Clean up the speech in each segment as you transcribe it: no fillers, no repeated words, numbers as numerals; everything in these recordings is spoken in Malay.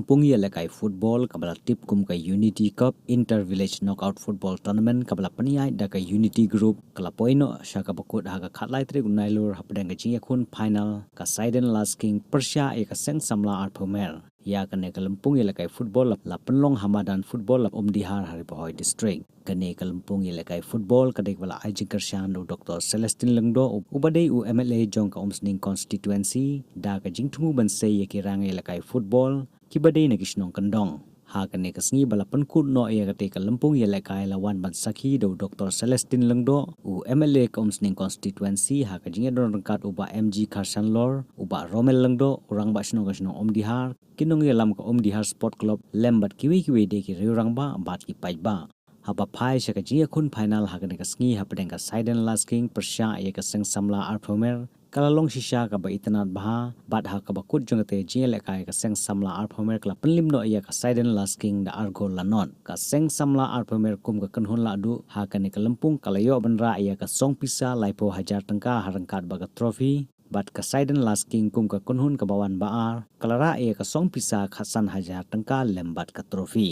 lampung ya lekai football kabala tip kum ka Unity Cup Inter Village Knockout Football Tournament kabala paniai da ka Unity Group kala poino shaka bakut haga khatlai tre gunailur hapdang ka jing yakun final ka Saiden Last King Persia e ka seng samla Arphewmer ya kane ka lampung ya lekai football la penlong hamadan football la Omdihar Haripahoy district kane ka lampung ya lekai football kadek bala ajing kershan do Dr. Celestine Lengdo ubadei u MLA jong ka Omsning constituency da ka jing thumu banse ya kirang ya lekai football kibadei na kisnong kandong ha kane kasngi bala pankut no ya kate ka lampung ya lekai lawan ban sakhi do Dr. Celestine Lengdo u MLA ka Omsning constituency ha ka jing don rangkat uba MG Kharshan Lor uba Romel Lengdo urang ba snong Omdihar kinong ya lam ka Omdihar Sport Club lembat kiwi de ki riurang ba bat ki pai ba haba phai shaka jing yakun final ha kane kasngi ha pedeng ka Saiden Last King Persia ya ka seng samla Arphewmer kalalong shisha ka ba itanat baha bat ha ka bakut jongate jing lekai ka seng samla Arphewmer kala Pynliem no ya ka Saiden Last King da argo lanon ka seng samla Arphewmer kum ka kanhun la du ha ka ne ka lampung kalayo banra ya ka song pisa laipo 1000 tangka harangkat baga trophy bat ka Saiden Last King kum ka kanhun ka bawan baar kalara ya ka song pisa khasan 1000 tangka lembat ka trophy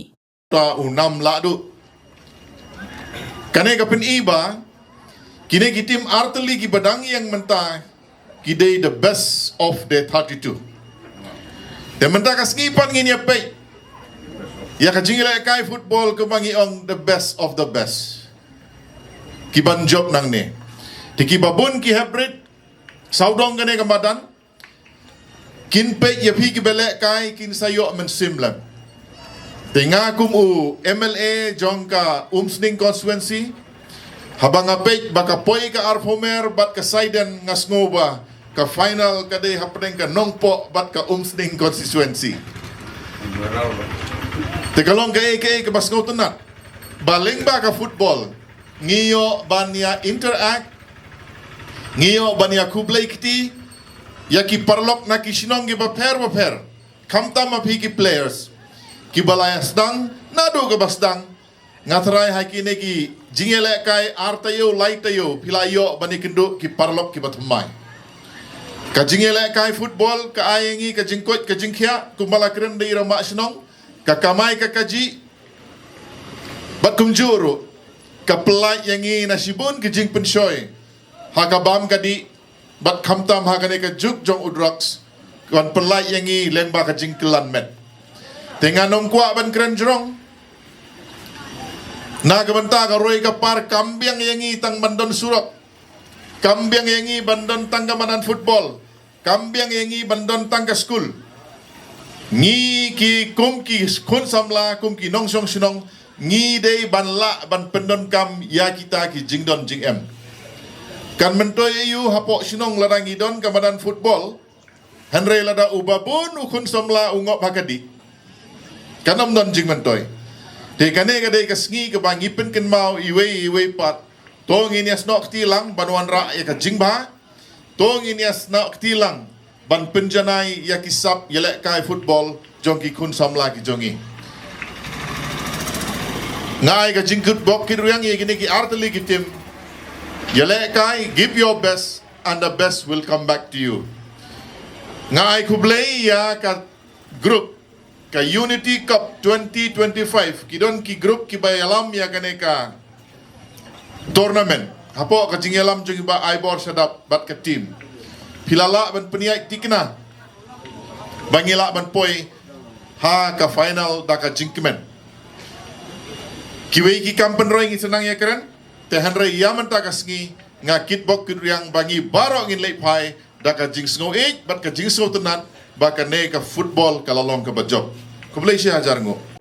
ta unam la du kane ka pen iba kine ki tim arteli ki badang yang menta kidei the best of the 32 dan menta ka skipan ngin ya pay ya ka jingila kai football ke bangi ong the best of the best ki ban job nang ne tiki babun ki hybrid saudong kane ka badan kin pe ya phi ki belek kai kin sayo men simlam tenga kum u MLA jongka Omsning constituency habang apek baka poi ka Arphewmer bat ka Saiden ngasngoba ka final kade hapdeng ka nongpo bat ka Omsning constituency tekalong ka ke basngo tunat baling ba ka football ngiyo banya interact ngiyo banya kublai kiti yaki parlok na kishinong gi baper kamtam api ki players ki balayas dang nado ka basdang ngatrai hakine ki jingele kai artayo laitayo pilayo bani kendo ki parlok ki batumai ka jingele kai football ka ayengi ka jingkot ka jingkhia kumbala kren dei rama snong ka kamai ka kaji bat kumjuru ka pelai yangi nasibun ki jing penshoy ha ka bam ka di bat khamtam ha kane ka juk jong udrox kan pelai yangi lemba ka jingkelan met tenganong kwa ban kren jrong na kabanta ka roy ka par kambiang yangi tang bandon surok kambiang yangi bandon tang kamanan football kambiang yangi bandon tang ka school ngi ki kum ki kun samla kum ki nong song sinong ngi dei ban la ban pendon kam ya kita ki jingdon jing em kan mentoy yu hapo sinong larangi don kamanan football henry lada ubabun ukun samla ungop hakadi kanam don jing mentoy te kane ka dei ka sngi ka bangi pen ken mau iwe pat tong inias nok tilang banwan ra ya ka jingba tong inias nok tilang ban penjanai ya kisap yelek kai football jongki kun samla ki jongi ngai ka jingkut bok ki ruyang ye gini ki arteli ki tim yelek kai give your best and the best will come back to you ngai kublei ya ka group ka Unity Cup 2025 kidon ki group ki bayalam ya kane ka tournament hapo ka jingelam jung ba aibor sadap bat ka team pilala ban peniai tikna bangila ban poi ha ka final da ka jingkemen kiwe ki kampen roing senang ya keren te hanre yaman ta ka sngi ngakit bok yang bangi baro ngin lei pai da ka jingsngo bat ka jingsngo tenan baka ne ka football kalalong ka bajob kublai si hajar ngo